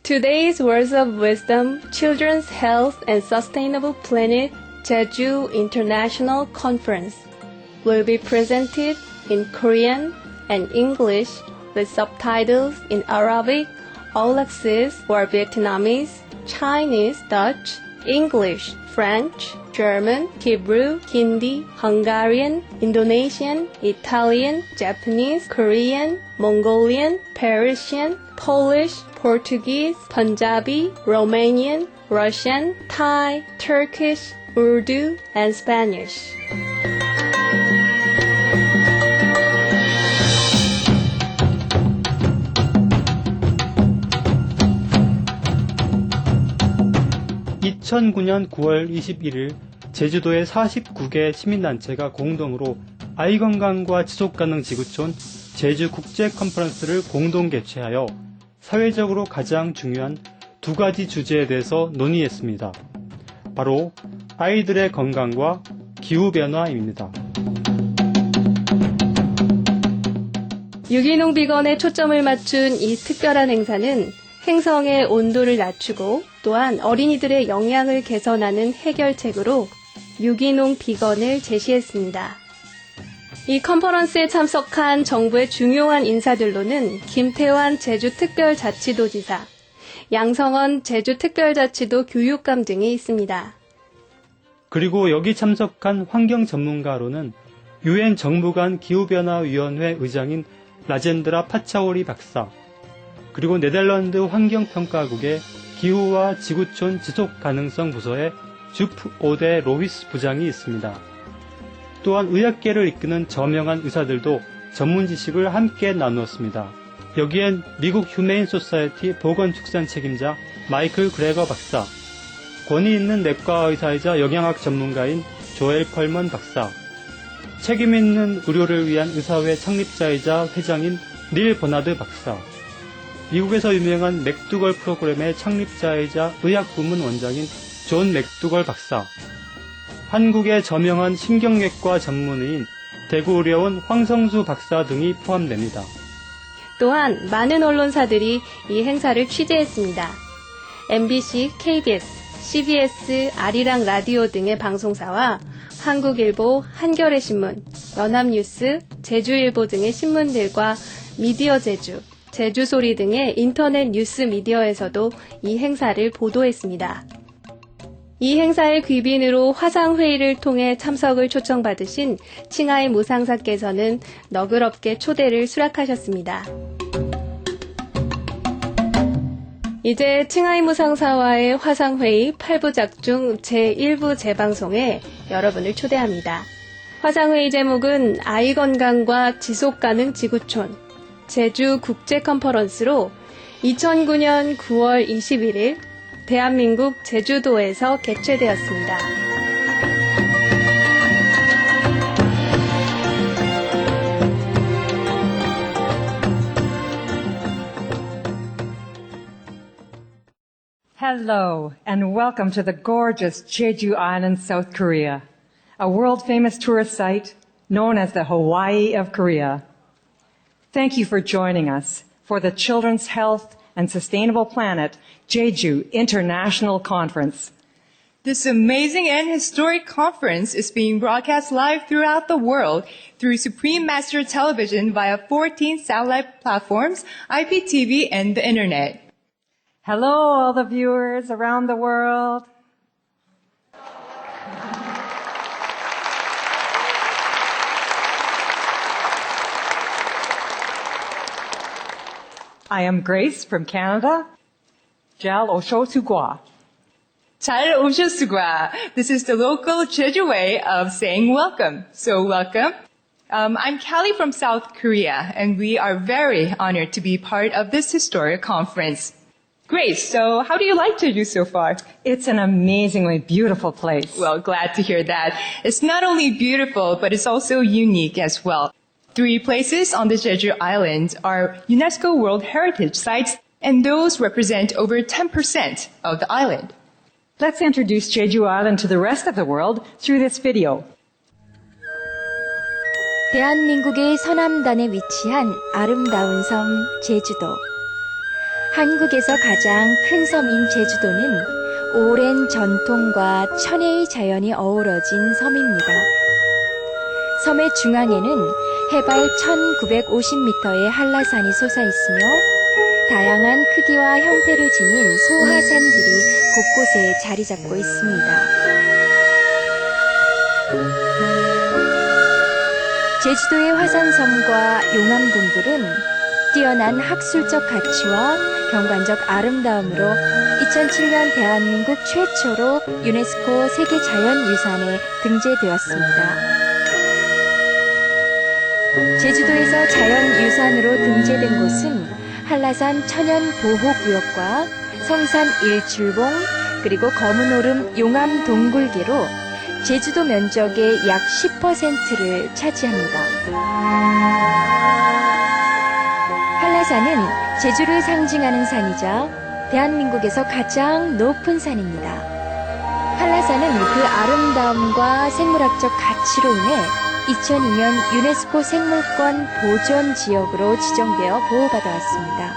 Today's Words of Wisdom, Children's Health and Sustainable Planet, Jeju International Conference will be presented in Korean and English with subtitles in Arabic, all access for Vietnamese, Chinese, Dutch, English, French, German, Hebrew, Hindi, Hungarian, Indonesian, Italian, Japanese, Korean, Mongolian, Persian, Polish, Portuguese, Punjabi, Romanian, Russian, Thai, Turkish, Urdu, and Spanish. (2009년 9월 21일) 제주도의 49개 시민단체가 공동으로 아이건강과 지속가능 지구촌 제주국제 컨퍼런스를 공동 개최하여 사회적으로 가장 중요한 두 가지 주제에 대해서 논의했습니다. 바로 아이들의 건강과 기후변화입니다. 유기농 비건에 초점을 맞춘 이 특별한 행사는 행성의 온도를 낮추고 또한 어린이들의 영양을 개선하는 해결책으로 유기농 비건을 제시했습니다. 이 컨퍼런스에 참석한 정부의 중요한 인사들로는 김태환 제주특별자치도지사, 양성원 제주특별자치도 교육감 등이 있습니다. 그리고 여기 참석한 환경 전문가로는 UN 정부간 기후변화위원회 의장인 라젠드라 파차오리 박사, 그리고 네덜란드 환경평가국의 기후와 지구촌 지속가능성 부서의 주프 오데 로히스 부장이 있습니다. 또한 의학계를 이끄는 저명한 의사들도 전문 지식을 함께 나누었습니다. 여기엔 미국 휴메인 소사이티 보건축산 책임자 마이클 그레거 박사, 권위 있는 내과 의사이자 영양학 전문가인 조엘 펄먼 박사, 책임 있는 의료를 위한 의사회 창립자이자 회장인 닐 버나드 박사, 미국에서 유명한 맥두걸 프로그램의 창립자이자 의학부문 원장인 존 맥두걸 박사, 한국의 저명한 신경외과 전문의인 대구의료원 황성수 박사 등이 포함됩니다. 또한 많은 언론사들이 이 행사를 취재했습니다. MBC, KBS, CBS, 아리랑 라디오 등의 방송사와 한국일보, 한겨레신문, 연합뉴스, 제주일보 등의 신문들과 미디어 제주, 제주소리 등의 인터넷 뉴스 미디어에서도 이 행사를 보도했습니다. 이 행사의 귀빈으로 화상회의를 통해 참석을 초청받으신 칭하이 무상사께서는 너그럽게 초대를 수락하셨습니다. 이제 칭하이 무상사와의 화상회의 8부작 중 제1부 재방송에 여러분을 초대합니다. 화상회의 제목은 아이 건강과 지속가능 지구촌 제주 국제 컨퍼런스로 2009년 9월 21일 대한민국 제주도에서 개최되었습니다. Hello, and welcome to the gorgeous Jeju Island, South Korea, a world-famous tourist site known as the Hawaii of Korea. Thank you for joining us for the Children's Health and Sustainable Planet Jeju International Conference. This amazing and historic conference is being broadcast live throughout the world through Supreme Master Television via 14 satellite platforms, IPTV, and the Internet. Hello, all the viewers around the world. I am Grace from Canada. 잘 오셨습니까? 잘 오셨습니까? This is the local Jeju way of saying welcome. So welcome. I'm Callie from South Korea, and we are very honored to be part of this historic conference. Grace, so how do you like Jeju so far? It's an amazingly beautiful place. Well, glad to hear that. It's not only beautiful, but it's also unique as well. 3 places on the Jeju Island are UNESCO World Heritage Sites, and those represent over 10% of the island. Let's introduce Jeju Island to the rest of the world through this video. 대한민국의 서남단에 위치한 아름다운 섬 제주도. 한국에서 가장 큰 섬인 제주도는 오랜 전통과 천혜의 자연이 어우러진 섬입니다. 섬의 중앙에는 해발 1950m의 한라산이 솟아있으며 다양한 크기와 형태를 지닌 소하산들이 곳곳에 자리 잡고 있습니다. 제주도의 화산섬과 용암동굴은 뛰어난 학술적 가치와 경관적 아름다움으로 2007년 대한민국 최초로 유네스코 세계자연유산에 등재되었습니다. 제주도에서 자연유산으로 등재된 곳은 한라산 천연보호구역과 성산 일출봉 그리고 검은오름 용암동굴계로 제주도 면적의 약 10%를 차지합니다. 한라산은 제주를 상징하는 산이자 대한민국에서 가장 높은 산입니다. 한라산은 그 아름다움과 생물학적 가치로 인해 2002년 유네스코 생물권 보존 지역으로 지정되어 보호받아 왔습니다.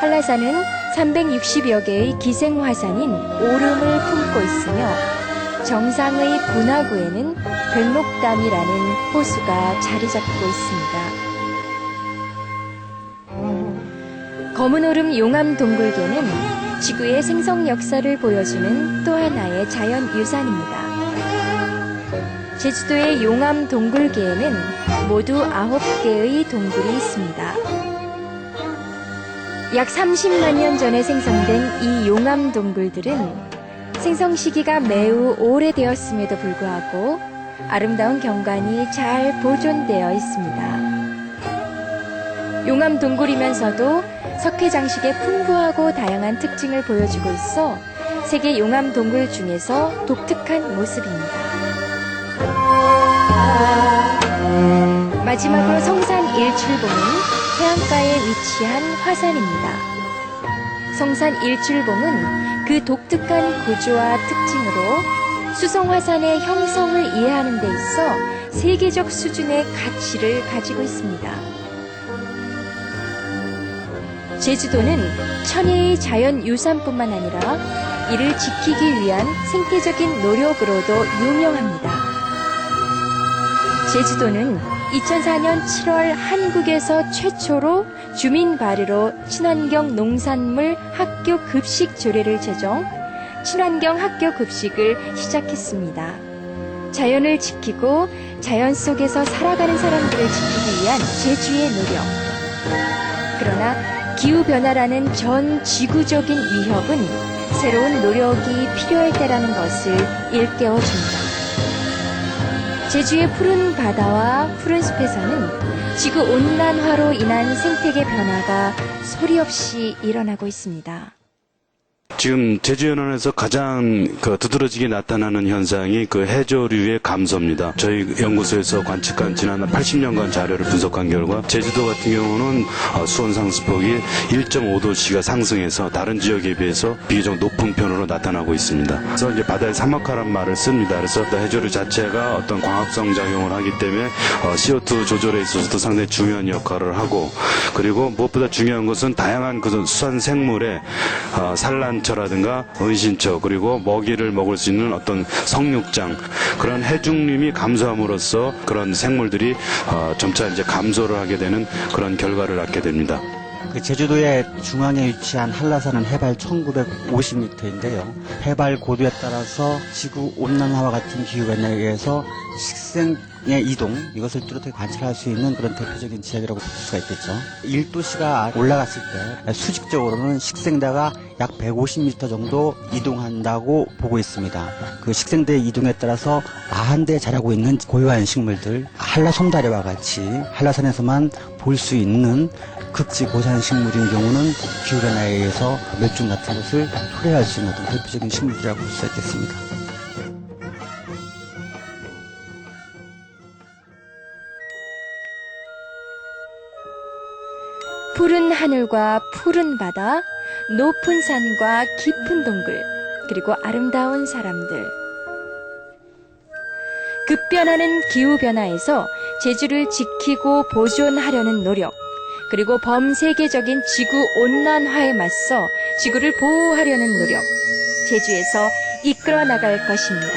한라산은 360여 개의 기생화산인 오름을 품고 있으며 정상의 분화구에는 백록담이라는 호수가 자리 잡고 있습니다. 검은오름 용암동굴계는 지구의 생성 역사를 보여주는 또 하나의 자연유산입니다. 제주도의 용암동굴계에는 모두 9개의 동굴이 있습니다. 약 30만 년 전에 생성된 이 용암동굴들은 생성 시기가 매우 오래되었음에도 불구하고 아름다운 경관이 잘 보존되어 있습니다. 용암동굴이면서도 석회 장식의 풍부하고 다양한 특징을 보여주고 있어 세계 용암동굴 중에서 독특한 모습입니다. 마지막으로 성산 일출봉은 해안가에 위치한 화산입니다. 성산 일출봉은 그 독특한 구조와 특징으로 수성화산의 형성을 이해하는 데 있어 세계적 수준의 가치를 가지고 있습니다. 제주도는 천혜의 자연유산뿐만 아니라 이를 지키기 위한 생태적인 노력으로도 유명합니다. 제주도는 2004년 7월 한국에서 최초로 주민 발의로 친환경 농산물 학교 급식 조례를 제정, 친환경 학교 급식을 시작했습니다. 자연을 지키고 자연 속에서 살아가는 사람들을 지키기 위한 제주의 노력. 그러나 기후변화라는 전 지구적인 위협은 새로운 노력이 필요할 때라는 것을 일깨워줍니다. 제주의 푸른 바다와 푸른 숲에서는 지구온난화로 인한 생태계 변화가 소리 없이 일어나고 있습니다. 지금 제주연안에서 가장 두드러지게 나타나는 현상이 해조류의 감소입니다. 저희 연구소에서 관측한 지난 80년간 자료를 분석한 결과 제주도 같은 경우는 수온 상승폭이 1.5도씨가 상승해서 다른 지역에 비해서 비교적 높은 편으로 나타나고 있습니다. 그래서 이제 바다의 사막화란 말을 씁니다. 그래서 해조류 자체가 어떤 광합성 작용을 하기 때문에 CO2 조절에 있어서도 상당히 중요한 역할을 하고, 그리고 무엇보다 중요한 것은 다양한 수산 생물의 산란처라든가 은신처, 그리고 먹이를 먹을 수 있는 어떤 성육장, 그런 해중림이 감소함으로써 그런 생물들이 점차 이제 감소를 하게 되는 그런 결과를 낳게 됩니다. 제주도의 중앙에 위치한 한라산은 해발 1950m인데요. 해발 고도에 따라서 지구 온난화와 같은 기후변화에 의해서 식생의 이동, 이것을 뚜렷하게 관찰할 수 있는 그런 대표적인 지역이라고 볼 수가 있겠죠. 1도씨가 올라갔을 때 수직적으로는 식생대가 약 150m 정도 이동한다고 보고 있습니다. 그 식생대의 이동에 따라서 아한대에 자라고 있는 고유한 식물들, 한라솜다리와 같이 한라산에서만 볼 수 있는 극지 고산 식물인 경우는 기후변화에 의해서 멸종 같은 것을 초래할 수 있는 어떤 대표적인 식물이라고 볼 수 있겠습니다. 푸른 하늘과 푸른 바다, 높은 산과 깊은 동굴, 그리고 아름다운 사람들. 급변하는 기후변화에서 제주를 지키고 보존하려는 노력, 그리고 범세계적인 지구온난화에 맞서 지구를 보호하려는 노력, 제주에서 이끌어 나갈 것입니다.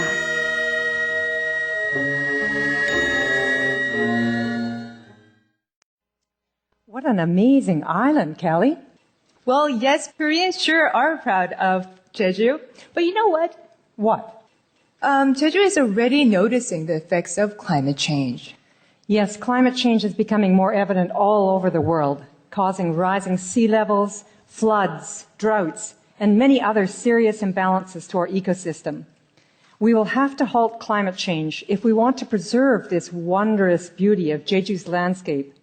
What an amazing island, Kelly. Well, yes, Koreans sure are proud of Jeju. But you know what? What? Jeju is already noticing the effects of climate change. Yes, climate change is becoming more evident all over the world, causing rising sea levels, floods, droughts, and many other serious imbalances to our ecosystem. We will have to halt climate change if we want to preserve this wondrous beauty of Jeju's landscape,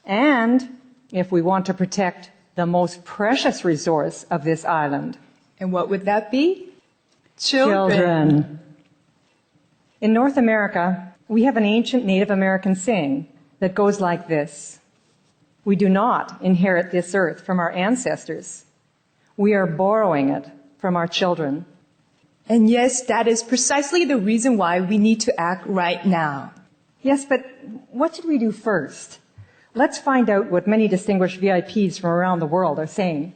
and if we want to protect the most precious resource of this island. And what would that be? Children. In North America, we have an ancient Native American saying that goes like this: we do not inherit this earth from our ancestors. We are borrowing it from our children. And yes, that is precisely the reason why we need to act right now. Yes, but what should we do first? Let's find out what many distinguished VIPs from around the world are saying.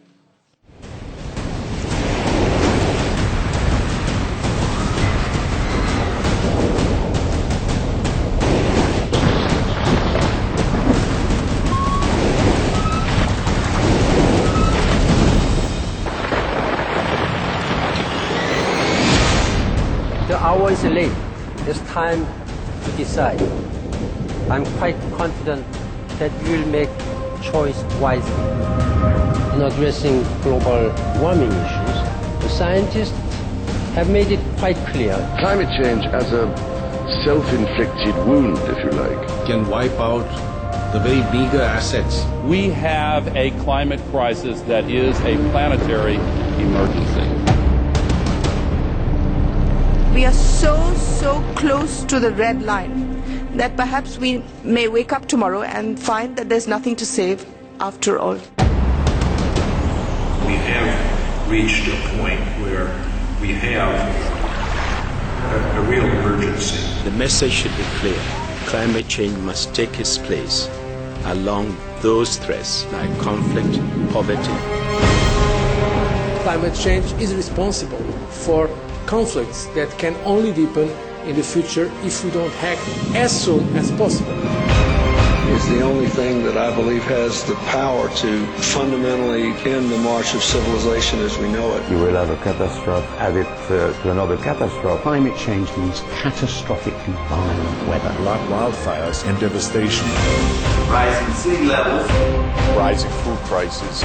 The hour is late. It's time to decide. I'm quite confident that you will make choice wisely. In addressing global warming issues, the scientists have made it quite clear. Climate change as a self-inflicted wound, if you like, can wipe out the very meager assets. We have a climate crisis that is a planetary emergency. We are so close to the red line that perhaps we may wake up tomorrow and find that there's nothing to save after all. We have reached a point where we have a real emergency. The message should be clear. Climate change must take its place along those threats like conflict, poverty. Climate change is responsible for conflicts that can only deepen in the future if we don't act as soon as possible. It's the only thing that I believe has the power to fundamentally end the march of civilization as we know it. You will have a catastrophe added to another catastrophe. Climate change means catastrophically violent weather. Wildfires and devastation. Rising sea levels. Rising food prices.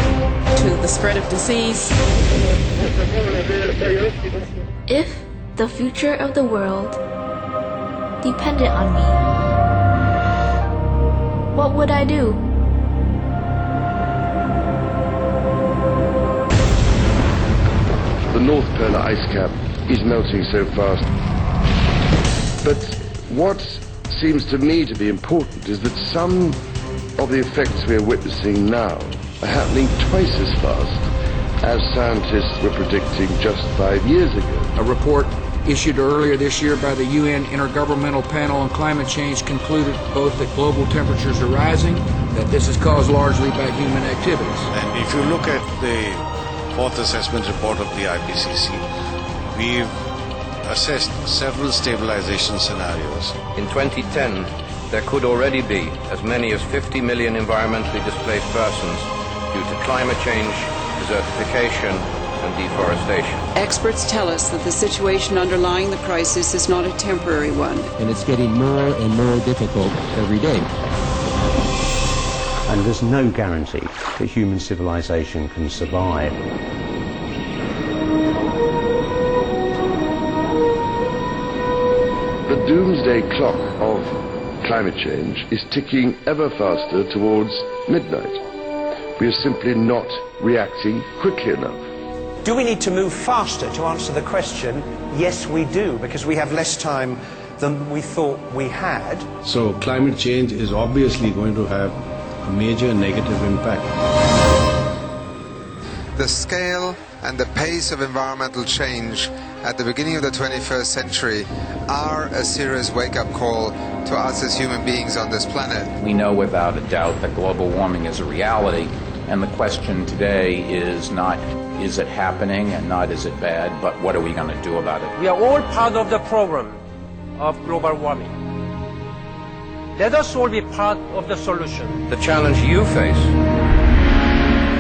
To the spread of disease. If the future of the world depended on me, what would I do? The North Polar ice cap is melting so fast. But what seems to me to be important is that some of the effects we are witnessing now are happening twice as fast as scientists were predicting just 5 years ago. A report issued earlier this year by the UN Intergovernmental Panel on Climate Change concluded both that global temperatures are rising, that this is caused largely by human activities. And if you look at the fourth assessment report of the IPCC, we've assessed several stabilization scenarios. In 2010, there could already be as many as 50 million environmentally displaced persons due to climate change, desertification, and deforestation. Experts tell us that the situation underlying the crisis is not a temporary one. And it's getting more and more difficult every day. And there's no guarantee that human civilization can survive. The doomsday clock of climate change is ticking ever faster towards midnight. We are simply not reacting quickly enough. Do we need to move faster to answer the question? Yes, we do, because we have less time than we thought we had. So climate change is obviously going to have a major negative impact. The scale and the pace of environmental change at the beginning of the 21st century are a serious wake-up call to us as human beings on this planet. We know without a doubt that global warming is a reality, and the question today is not is it happening and not is it bad, but what are we going to do about it? We are all part of the problem of global warming. Let us all be part of the solution. The challenge you face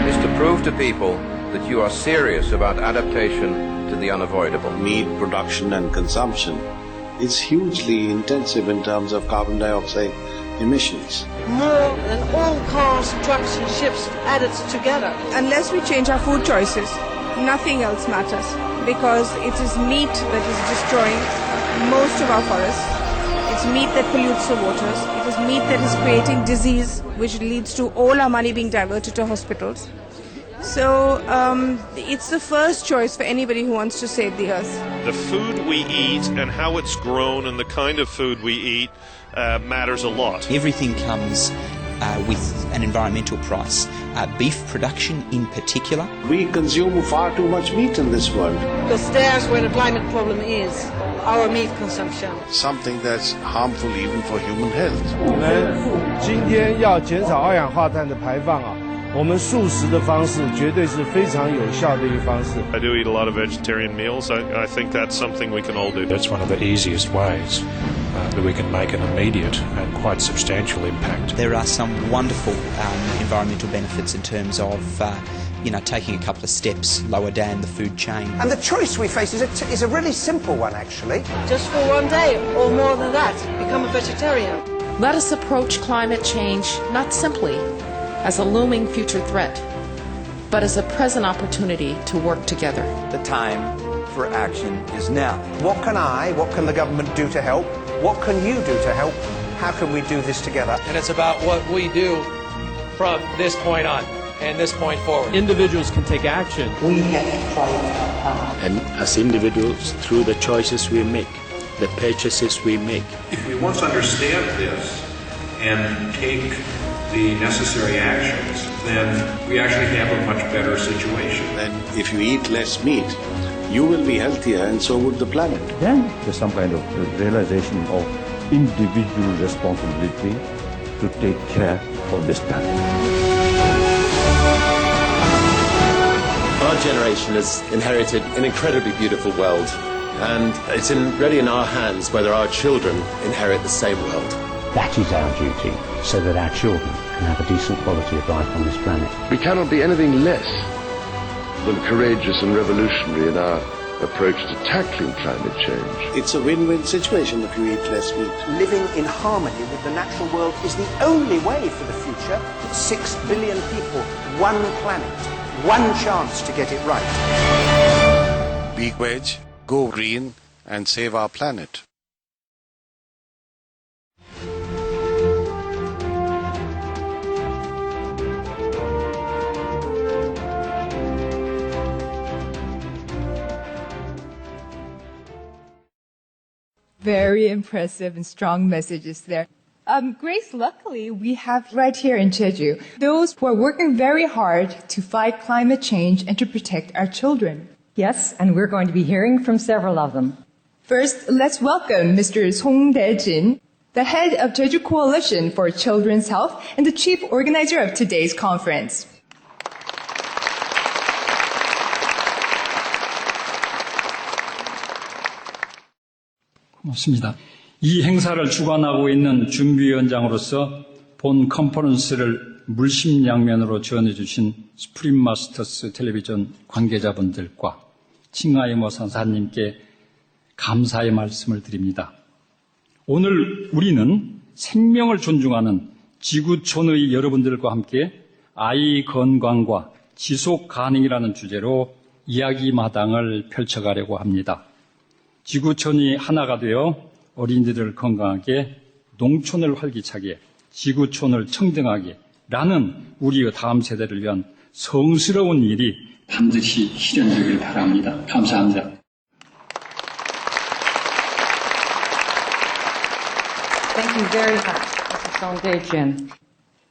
is to prove to people that you are serious about adaptation to the unavoidable. Meat production and consumption is hugely intensive in terms of carbon dioxide emissions. More than all cars, trucks and ships added together. Unless we change our food choices, nothing else matters, because it is meat that is destroying most of our forests. It's meat that pollutes the waters. It is meat that is creating disease, which leads to all our money being diverted to hospitals. So it's the first choice for anybody who wants to save the earth. The food we eat and how it's grown and the kind of food we eat matters a lot. Everything comes with an environmental price. Beef production in particular. We consume far too much meat in this world. Because there's where the climate problem is, our meat consumption. Something that's harmful even for human health. 我们今天要减少二氧化碳的排放啊，我们素食的方式绝对是非常有效的一个方式。 I do eat a lot of vegetarian meals. I think that's something we can all do. That's one of the easiest ways that we can make an immediate and quite substantial impact. There are some wonderful environmental benefits in terms of taking a couple of steps lower down the food chain. And the choice we face is a really simple one, actually. Just for one day, or more than that, become a vegetarian. Let us approach climate change not simply as a looming future threat, but as a present opportunity to work together. The time for action is now. What can the government do to help? What can you do to help? How can we do this together? And it's about what we do from this point on and this point forward. Individuals can take action. We have to try our power. And as individuals, through the choices we make, the purchases we make. If we once understand this and take the necessary actions, then we actually have a much better situation. Then if you eat less meat, you will be healthier and so would the planet. Then there's some kind of realization of individual responsibility to take care of this planet. Our generation has inherited an incredibly beautiful world, and it's really in our hands whether our children inherit the same world. That is our duty, so that our children can have a decent quality of life on this planet. We cannot be anything less than courageous and revolutionary in our approach to tackling climate change. It's a win-win situation if you eat less meat. Living in harmony with the natural world is the only way for the future. 6 billion people, one planet, one chance to get it right. Be veg, go green, and save our planet. Very impressive and strong messages there. Grace, luckily, we have right here in Jeju those who are working very hard to fight climate change and to protect our children. Yes, and we're going to be hearing from several of them. First, let's welcome Mr. Song Dae-jin, the head of Jeju Coalition for Children's Health and the chief organizer of today's conference. 고맙습니다. 이 행사를 주관하고 있는 준비위원장으로서 본 컨퍼런스를 물심양면으로 지원해 주신 스프림 마스터스 텔레비전 관계자분들과 칭하이모 상사님께 감사의 말씀을 드립니다. 오늘 우리는 생명을 존중하는 지구촌의 여러분들과 함께 아이 건강과 지속 가능이라는 주제로 이야기 마당을 펼쳐가려고 합니다. 지구촌이 하나가 되어 어린이들을 건강하게, 농촌을 활기차게, 지구촌을 청정하게 라는 우리의 다음 세대를 위한 성스러운 일이 반드시 실현되길 바랍니다. 감사합니다. Thank you very much, Mr. Song Dae-jin.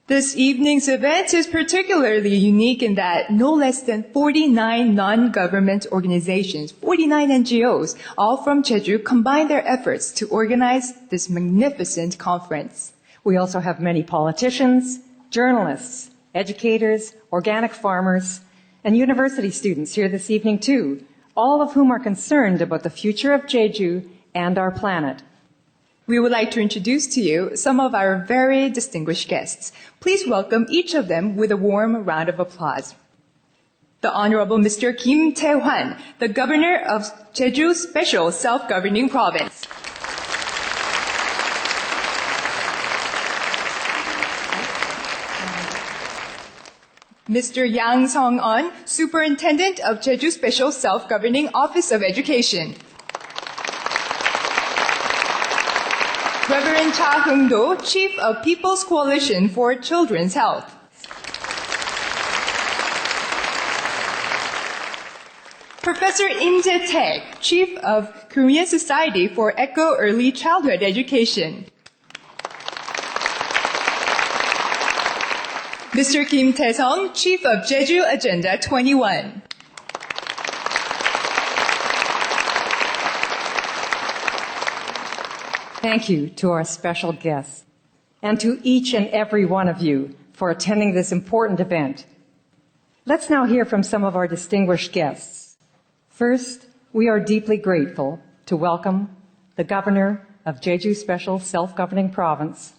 This evening's event is particularly unique in that no less than 49 non-government organizations, 49 NGOs, all from Jeju, combine their efforts to organize this magnificent conference. We also have many politicians, journalists, educators, organic farmers, and university students here this evening too, all of whom are concerned about the future of Jeju and our planet. We would like to introduce to you some of our very distinguished guests. Please welcome each of them with a warm round of applause. The Honorable Mr. Kim Tae-hwan, the Governor of Jeju Special Self-Governing Province. Mr. Yang Song-eun, Superintendent of Jeju Special Self-Governing Office of Education. Reverend Cha Hung-do, Chief of People's Coalition for Children's Health. Professor Im Jae-taek, Chief of Korean Society for Eco Early Childhood Education. Mr. Kim Tae-sung, Chief of Jeju Agenda 21. Thank you to our special guests and to each and every one of you for attending this important event. Let's now hear from some of our distinguished guests. First, we are deeply grateful to welcome the Governor of Jeju Special Self-Governing Province,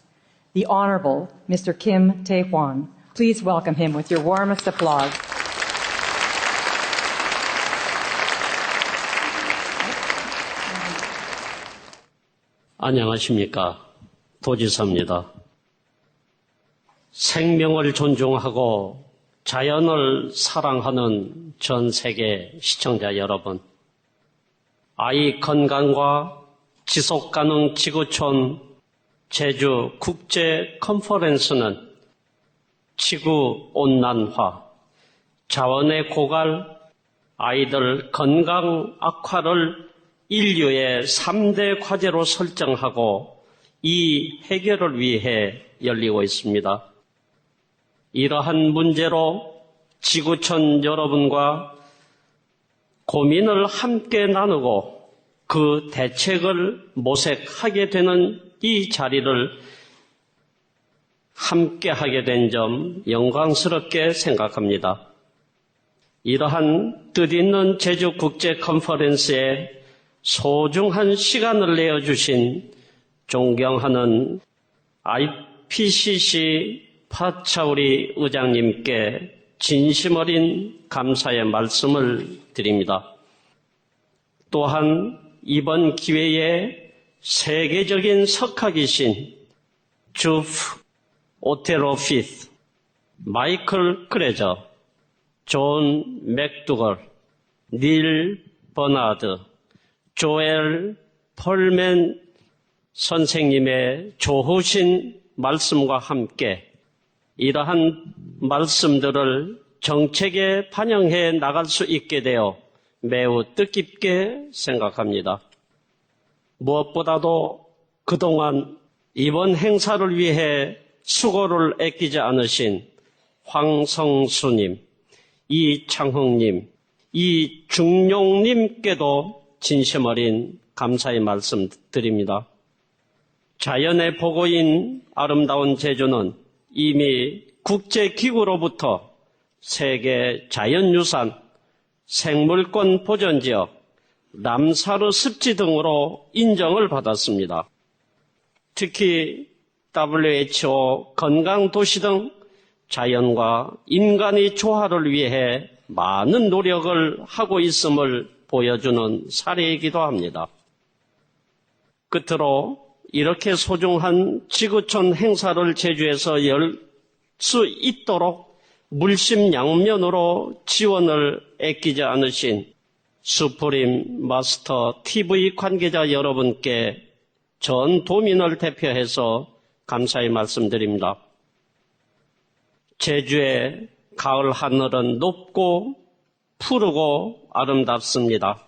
the Honorable Mr. Kim Tae-hwan. Please welcome him with your warmest applause. 안녕하십니까. 도지사입니다. 생명을 존중하고 자연을 사랑하는 전 세계 시청자 여러분, 아이 건강과 지속가능 지구촌 제주 국제 컨퍼런스는 지구 온난화, 자원의 고갈, 아이들 건강 악화를 인류의 3대 과제로 설정하고 이 해결을 위해 열리고 있습니다. 이러한 문제로 지구촌 여러분과 고민을 함께 나누고 그 대책을 모색하게 되는 이 자리를 함께 하게 된 점 영광스럽게 생각합니다. 이러한 뜻있는 제주 국제 컨퍼런스에 소중한 시간을 내어주신 존경하는 IPCC 파차우리 의장님께 진심 어린 감사의 말씀을 드립니다. 또한 이번 기회에 세계적인 석학이신 주프 오테로 피스, 마이클 크레저, 존 맥두걸, 닐 버나드, 조엘 펄맨 선생님의 좋으신 말씀과 함께 이러한 말씀들을 정책에 반영해 나갈 수 있게 되어 매우 뜻깊게 생각합니다. 무엇보다도 그동안 이번 행사를 위해 수고를 아끼지 않으신 황성수님, 이창흥님, 이중용님께도 진심 어린 감사의 말씀 드립니다. 자연의 보고인 아름다운 제주는 이미 국제기구로부터 세계 자연유산, 생물권 보전지역, 람사르 습지 등으로 인정을 받았습니다. 특히 WHO 건강도시 등 자연과 인간의 조화를 위해 많은 노력을 하고 있음을 보여주는 사례이기도 합니다. 끝으로 이렇게 소중한 지구촌 행사를 제주에서 열 수 있도록 물심양면으로 지원을 아끼지 않으신 수프림 마스터 TV 관계자 여러분께 전 도민을 대표해서 감사의 말씀드립니다. 제주의 가을 하늘은 높고 푸르고 아름답습니다.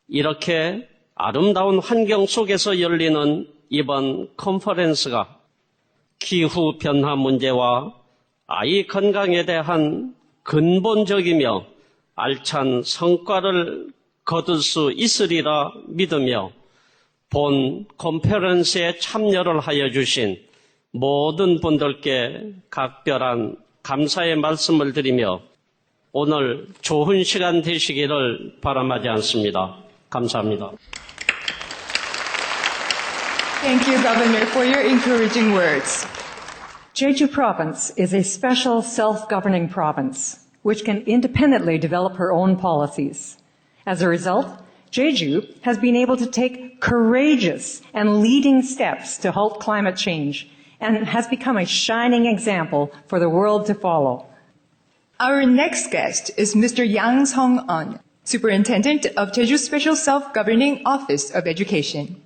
이렇게 아름다운 환경 속에서 열리는 이번 컨퍼런스가 기후 변화 문제와 아이 건강에 대한 근본적이며 알찬 성과를 거둘 수 있으리라 믿으며 본 컨퍼런스에 참여를 하여 주신 모든 분들께 각별한 감사의 말씀을 드리며 오늘 좋은 시간 되시기를 바람하지 않습니다. 감사합니다. Thank you, Governor, for your encouraging words. Jeju Province is a special self-governing province which can independently develop her own policies. As a result, Jeju has been able to take courageous and leading steps to halt climate change and has become a shining example for the world to follow. Our next guest is Mr. Yang Song-eun, Superintendent of Jeju Special Self-Governing Office of Education.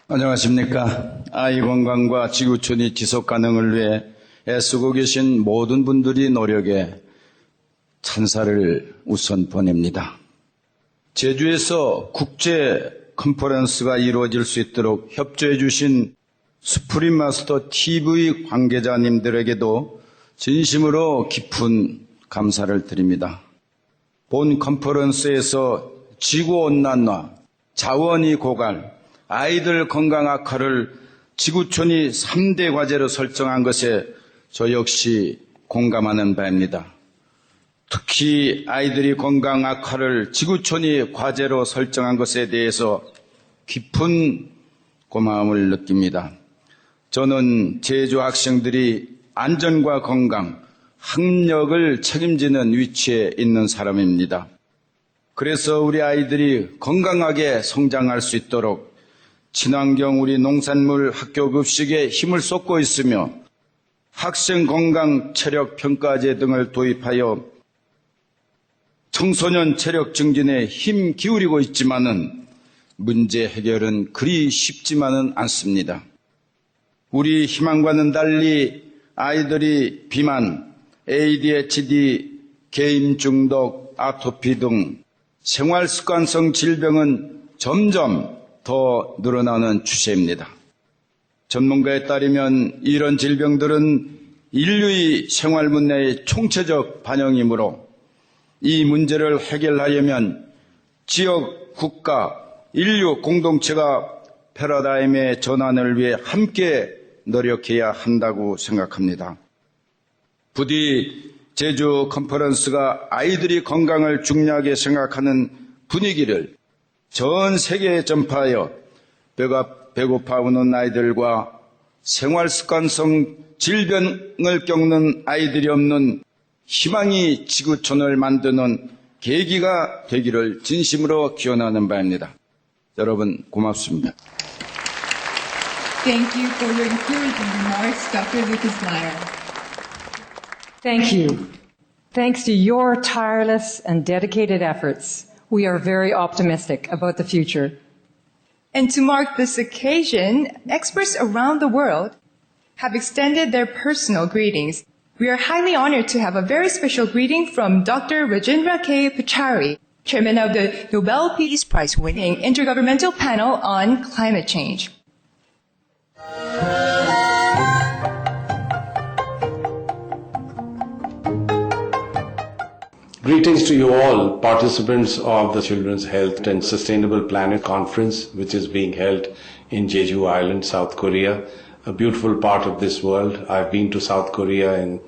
안녕하십니까. 아이 건강과 지구촌이 지속 가능을 위해 애쓰고 계신 모든 분들이 노력에 찬사를 우선 보냅니다. 제주에서 국제 컨퍼런스가 이루어질 수 있도록 협조해 주신 수프림 마스터 TV 관계자님들에게도 진심으로 깊은 감사를 드립니다. 본 컨퍼런스에서 지구온난화, 자원이 고갈, 아이들 건강 악화를 지구촌이 3대 과제로 설정한 것에 저 역시 공감하는 바입니다. 특히 아이들이 건강 악화를 지구촌이 과제로 설정한 것에 대해서 깊은 고마움을 느낍니다. 저는 제주 학생들이 안전과 건강, 학력을 책임지는 위치에 있는 사람입니다. 그래서 우리 아이들이 건강하게 성장할 수 있도록 친환경 우리 농산물 학교 급식에 힘을 쏟고 있으며 학생 건강 체력 평가제 등을 도입하여 청소년 체력 증진에 힘 기울이고 있지만은 문제 해결은 그리 쉽지만은 않습니다. 우리 희망과는 달리 아이들이 비만, ADHD, 게임 중독, 아토피 등 생활습관성 질병은 점점 더 늘어나는 추세입니다. 전문가에 따르면 이런 질병들은 인류의 생활 문화의 총체적 반영이므로 이 문제를 해결하려면 지역, 국가, 인류 공동체가 패러다임의 전환을 위해 함께 노력해야 한다고 생각합니다. 부디 제주 컨퍼런스가 아이들이 건강을 중요하게 생각하는 분위기를 전 세계에 전파하여 배고파 우는 아이들과 생활습관성 질병을 겪는 아이들이 없는 희망이 지구촌을 만드는 계기가 되기를 진심으로 기원하는 바입니다. 여러분 고맙습니다. Thank you for your encouraging remarks, Dr. Lucas Meyer. Thank you. Thanks to your tireless and dedicated efforts, we are very optimistic about the future. And to mark this occasion, experts around the world have extended their personal greetings. We are highly honored to have a very special greeting from Dr. Rajendra K. Pachauri, chairman of the Nobel Peace Prize-winning Intergovernmental Panel on Climate Change. Greetings to you all, participants of the Children's Health and Sustainable Planet Conference, which is being held in Jeju Island, South Korea, a beautiful part of this world. I've been to South Korea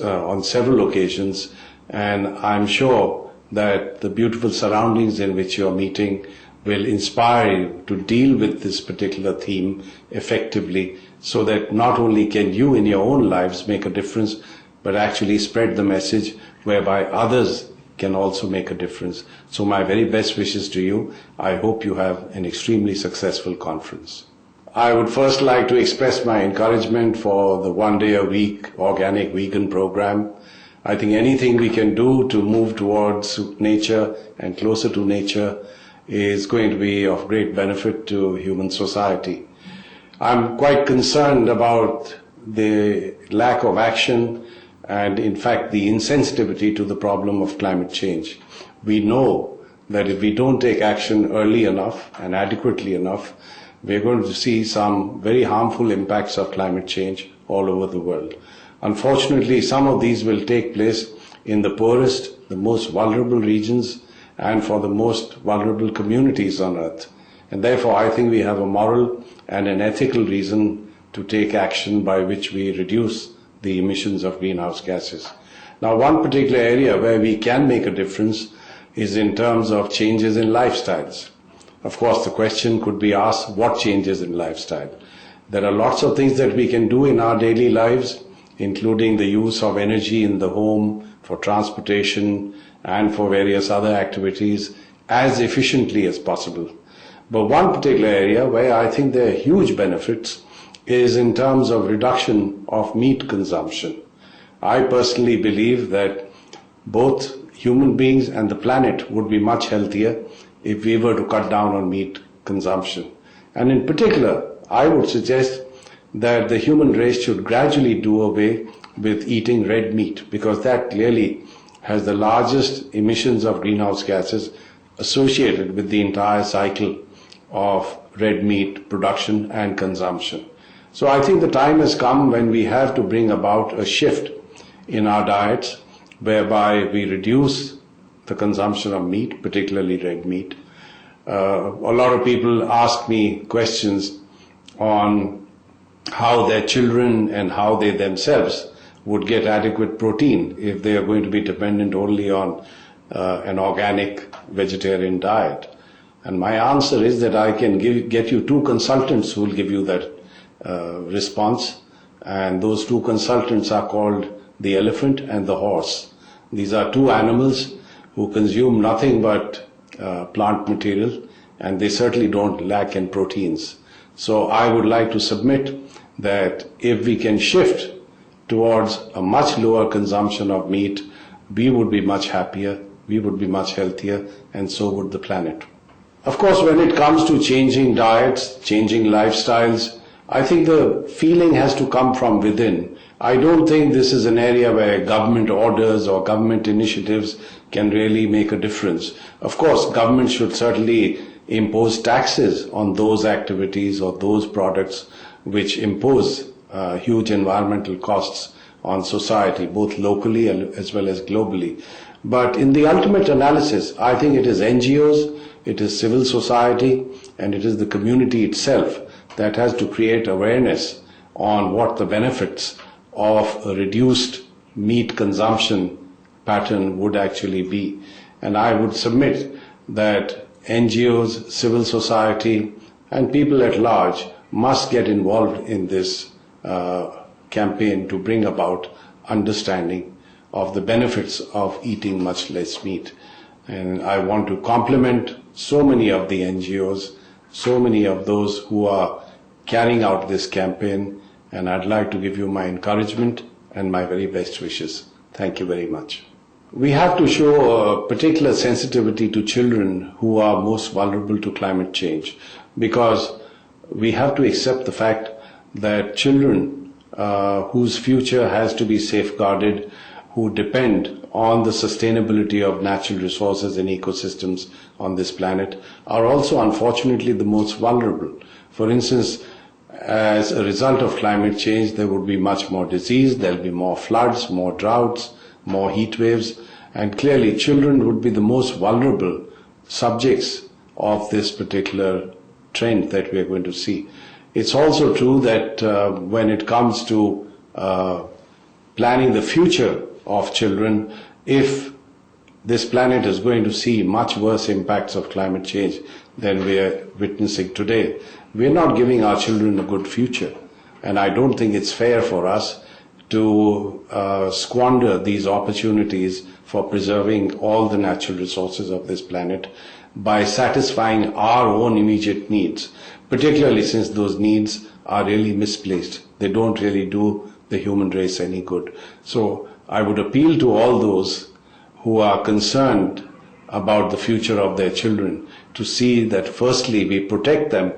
on several occasions, and I'm sure that the beautiful surroundings in which you're meeting will inspire you to deal with this particular theme effectively, so that not only can you in your own lives make a difference, but actually spread the message whereby others can also make a difference. So my very best wishes to you. I hope you have an extremely successful conference. I would first like to express my encouragement for the 1 day a week organic vegan program. I think anything we can do to move towards nature and closer to nature is going to be of great benefit to human society. I'm quite concerned about the lack of action and in fact the insensitivity to the problem of climate change. We know that if we don't take action early enough and adequately enough, we're going to see some very harmful impacts of climate change all over the world. Unfortunately, some of these will take place in the poorest, the most vulnerable regions, and for the most vulnerable communities on earth. And therefore, I think we have a moral and an ethical reason to take action by which we reduce the emissions of greenhouse gases. Now, one particular area where we can make a difference is in terms of changes in lifestyles. Of course, the question could be asked, what changes in lifestyle? There are lots of things that we can do in our daily lives, including the use of energy in the home, for transportation, and for various other activities as efficiently as possible. But one particular area where I think there are huge benefits is in terms of reduction of meat consumption. I personally believe that both human beings and the planet would be much healthier if we were to cut down on meat consumption. And in particular, I would suggest that the human race should gradually do away with eating red meat, because that clearly has the largest emissions of greenhouse gases associated with the entire cycle of red meat production and consumption. So I think the time has come when we have to bring about a shift in our diets whereby we reduce the consumption of meat, particularly red meat. A lot of people ask me questions on how their children and how they themselves would get adequate protein if they are going to be dependent only on an organic vegetarian diet. And my answer is that I can get you two consultants who will give you that response. And those two consultants are called the elephant and the horse. These are two animals who consume nothing but plant material, and they certainly don't lack in proteins. So I would like to submit that if we can shift towards a much lower consumption of meat, we would be much happier, we would be much healthier, and so would the planet. Of course, when it comes to changing diets, changing lifestyles, I think the feeling has to come from within. I don't think this is an area where government orders or government initiatives can really make a difference. Of course, government should certainly impose taxes on those activities or those products which impose huge environmental costs on society, both locally as well as globally. But in the ultimate analysis, I think it is NGOs, it is civil society, and it is the community itself that has to create awareness on what the benefits of a reduced meat consumption pattern would actually be. And I would submit that NGOs, civil society, and people at large must get involved in this campaign to bring about understanding of the benefits of eating much less meat. And I want to compliment so many of the NGOs, so many of those who are carrying out this campaign, and I'd like to give you my encouragement and my very best wishes. Thank you very much. We have to show a particular sensitivity to children who are most vulnerable to climate change, because we have to accept the fact that children whose future has to be safeguarded, who depend on the sustainability of natural resources and ecosystems on this planet, are also unfortunately the most vulnerable. For instance, as a result of climate change, there would be much more disease, there will be more floods, more droughts, more heat waves, and clearly children would be the most vulnerable subjects of this particular trend that we are going to see. It's also true that when it comes to planning the future of children, if this planet is going to see much worse impacts of climate change than we are witnessing today, we're not giving our children a good future. And I don't think it's fair for us to squander these opportunities for preserving all the natural resources of this planet by satisfying our own immediate needs, particularly since those needs are really misplaced. They don't really do the human race any good. So I would appeal to all those who are concerned about the future of their children to see that firstly we protect them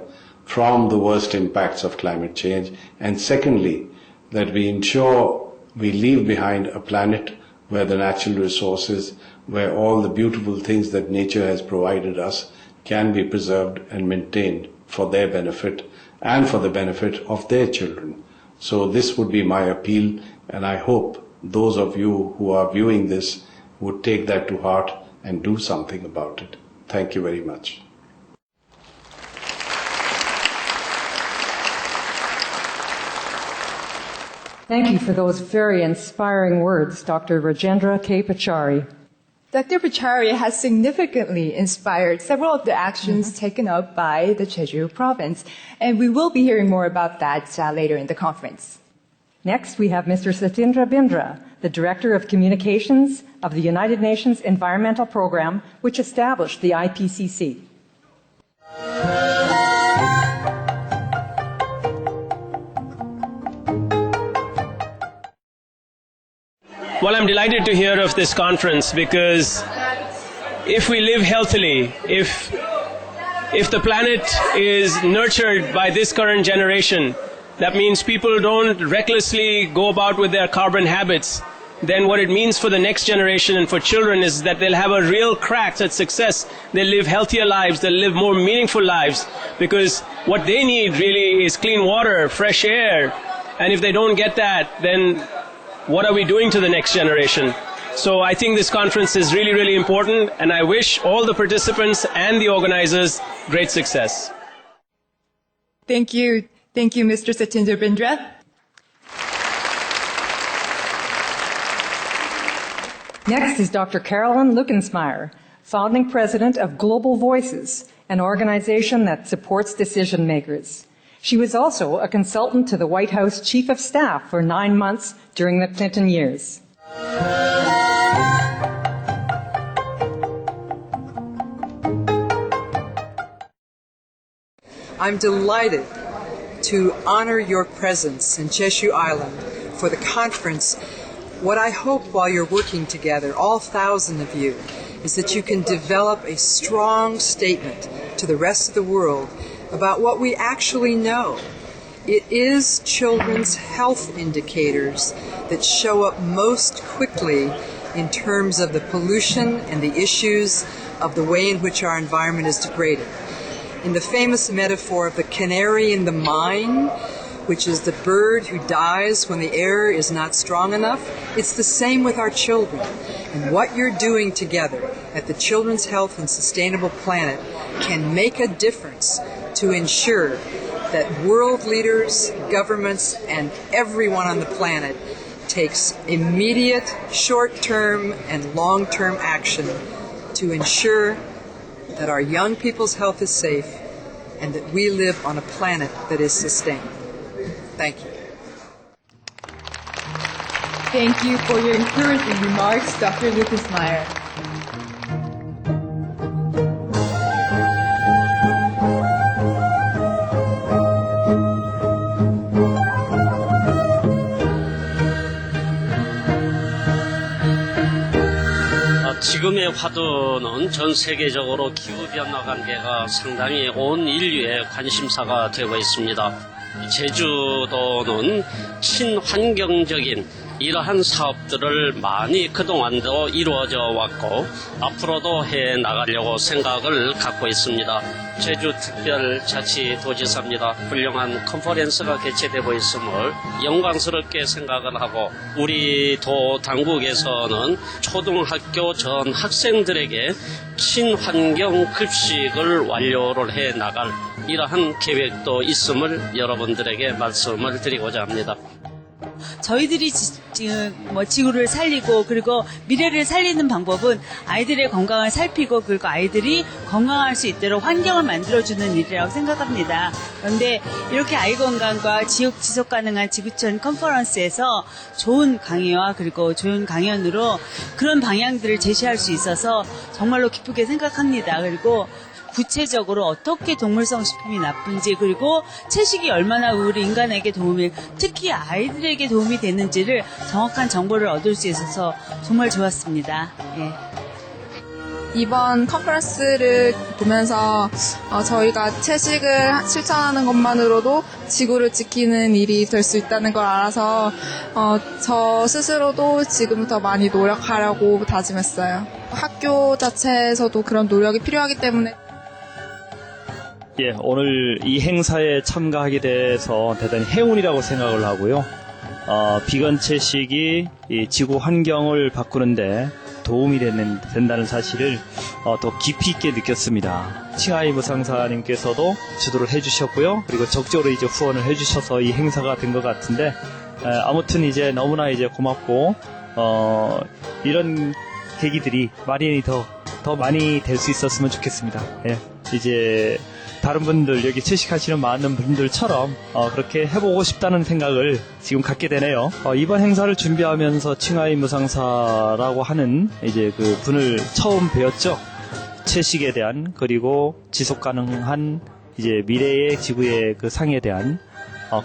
from the worst impacts of climate change, and secondly that we ensure we leave behind a planet where the natural resources, where all the beautiful things that nature has provided us can be preserved and maintained for their benefit and for the benefit of their children. So this would be my appeal, and I hope those of you who are viewing this would take that to heart and do something about it. Thank you very much. Thank you for those very inspiring words, Dr. Rajendra K. Pachari. Dr. Pachari has significantly inspired several of the actions taken up by the Jeju province, and we will be hearing more about that later in the conference. Next, we have Mr. Satindra Bindra, the Director of Communications of the United Nations Environmental Program, which established the IPCC. Well, I'm delighted to hear of this conference because if we live healthily, if the planet is nurtured by this current generation, that means people don't recklessly go about with their carbon habits, then what it means for the next generation and for children is that they'll have a real crack at success. They'll live healthier lives, they'll live more meaningful lives, because what they need really is clean water, fresh air, and if they don't get that, then what are we doing to the next generation? So I think this conference is really, really important, and I wish all the participants and the organizers great success. Thank you. Thank you, Mr. Satindra Bindra. Next is Dr. Carolyn Luckensmeyer, founding president of Global Voices, an organization that supports decision makers. She was also a consultant to the White House Chief of Staff for 9 months during the Clinton years. I'm delighted to honor your presence in Jeju Island for the conference. What I hope while you're working together, all 1,000 of you, is that you can develop a strong statement to the rest of the world about what we actually know. It is children's health indicators that show up most quickly in terms of the pollution and the issues of the way in which our environment is degraded. In the famous metaphor of the canary in the mine, which is the bird who dies when the air is not strong enough, it's the same with our children. And what you're doing together at the Children's Health and Sustainable Planet can make a difference to ensure that world leaders, governments, and everyone on the planet takes immediate, short-term, and long-term action to ensure that our young people's health is safe and that we live on a planet that is sustainable. Thank you. Thank you for your encouraging remarks, Dr. Luckensmeyer. 지금의 화두는 전 세계적으로 기후변화 관계가 상당히 온 인류의 관심사가 되고 있습니다. 제주도는 친환경적인 이러한 사업들을 많이 그동안도 이루어져 왔고 앞으로도 해 나가려고 생각을 갖고 있습니다. 제주특별자치도지사입니다. 훌륭한 컨퍼런스가 개최되고 있음을 영광스럽게 생각을 하고 우리 도 당국에서는 초등학교 전 학생들에게 친환경 급식을 완료를 해 나갈 이러한 계획도 있음을 여러분들에게 말씀을 드리고자 합니다. 저희들이 지구를 살리고 그리고 미래를 살리는 방법은 아이들의 건강을 살피고 그리고 아이들이 건강할 수 있도록 환경을 만들어주는 일이라고 생각합니다. 그런데 이렇게 아이 건강과 지속 가능한 지구촌 컨퍼런스에서 좋은 강의와 그리고 좋은 강연으로 그런 방향들을 제시할 수 있어서 정말로 기쁘게 생각합니다. 그리고 구체적으로 어떻게 동물성 식품이 나쁜지 그리고 채식이 얼마나 우리 인간에게 도움이 특히 아이들에게 도움이 되는지를 정확한 정보를 얻을 수 있어서 정말 좋았습니다. 예. 이번 컨퍼런스를 보면서 저희가 채식을 실천하는 것만으로도 지구를 지키는 일이 될 수 있다는 걸 알아서 저 스스로도 지금부터 많이 노력하려고 다짐했어요. 학교 자체에서도 그런 노력이 필요하기 때문에 예, 오늘 이 행사에 참가하게 돼서 대단히 행운이라고 생각을 하고요. 비건 채식이 이 지구 환경을 바꾸는데 도움이 된다는 사실을 더 깊이 있게 느꼈습니다. 칭하이 무상사님께서도 주도를 해주셨고요. 그리고 적극적으로 이제 후원을 해주셔서 이 행사가 된 것 같은데, 아무튼 이제 너무나 이제 고맙고, 이런 계기들이 마련이 더 많이 될 수 있었으면 좋겠습니다. 예, 이제 다른 분들, 여기 채식하시는 많은 분들처럼 그렇게 해보고 싶다는 생각을 지금 갖게 되네요. 이번 행사를 준비하면서 칭하이 무상사라고 하는 이제 그 분을 처음 배웠죠. 채식에 대한, 그리고 지속 가능한 이제 미래의 지구의 그 상에 대한,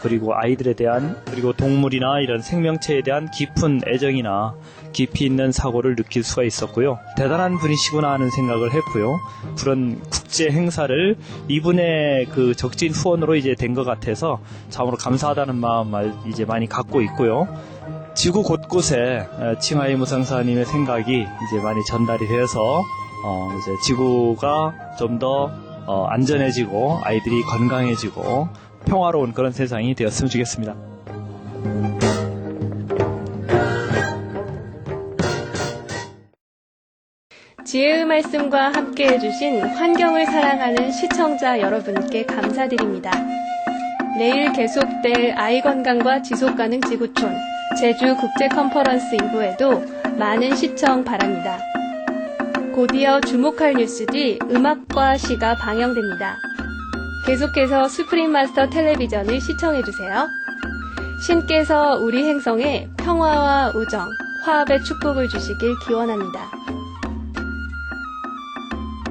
그리고 아이들에 대한, 그리고 동물이나 이런 생명체에 대한 깊은 애정이나 깊이 있는 사고를 느낄 수가 있었고요. 대단한 분이시구나 하는 생각을 했고요. 그런 국제 행사를 이분의 그 적진 후원으로 이제 된 것 같아서 참으로 감사하다는 마음을 이제 많이 갖고 있고요. 지구 곳곳에 칭하이 무상사님의 생각이 이제 많이 전달이 되어서 이제 지구가 좀 더 안전해지고 아이들이 건강해지고 평화로운 그런 세상이 되었으면 좋겠습니다. 지혜의 말씀과 함께 해주신 환경을 사랑하는 시청자 여러분께 감사드립니다. 내일 계속될 아이 건강과 지속가능 지구촌 제주 국제 컨퍼런스 2부에도 많은 시청 바랍니다. 곧이어 주목할 뉴스지 음악과 시가 방영됩니다. 계속해서 수프림 마스터 텔레비전을 시청해주세요. 신께서 우리 행성에 평화와 우정, 화합의 축복을 주시길 기원합니다.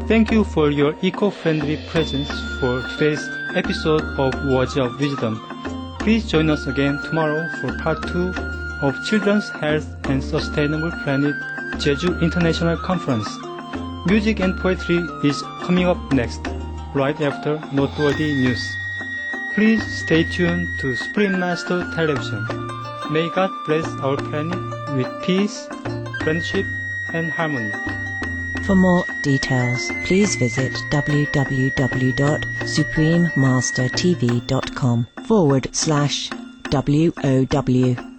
Thank you for your eco-friendly presence for today's episode of Words of Wisdom. Please join us again tomorrow for part 2 of Children's Health and Sustainable Planet Jeju International Conference. Music and poetry is coming up next, right after noteworthy news. Please stay tuned to Supreme Master Television. May God bless our planet with peace, friendship, and harmony. For more details, please visit www.suprememastertv.com/WOW.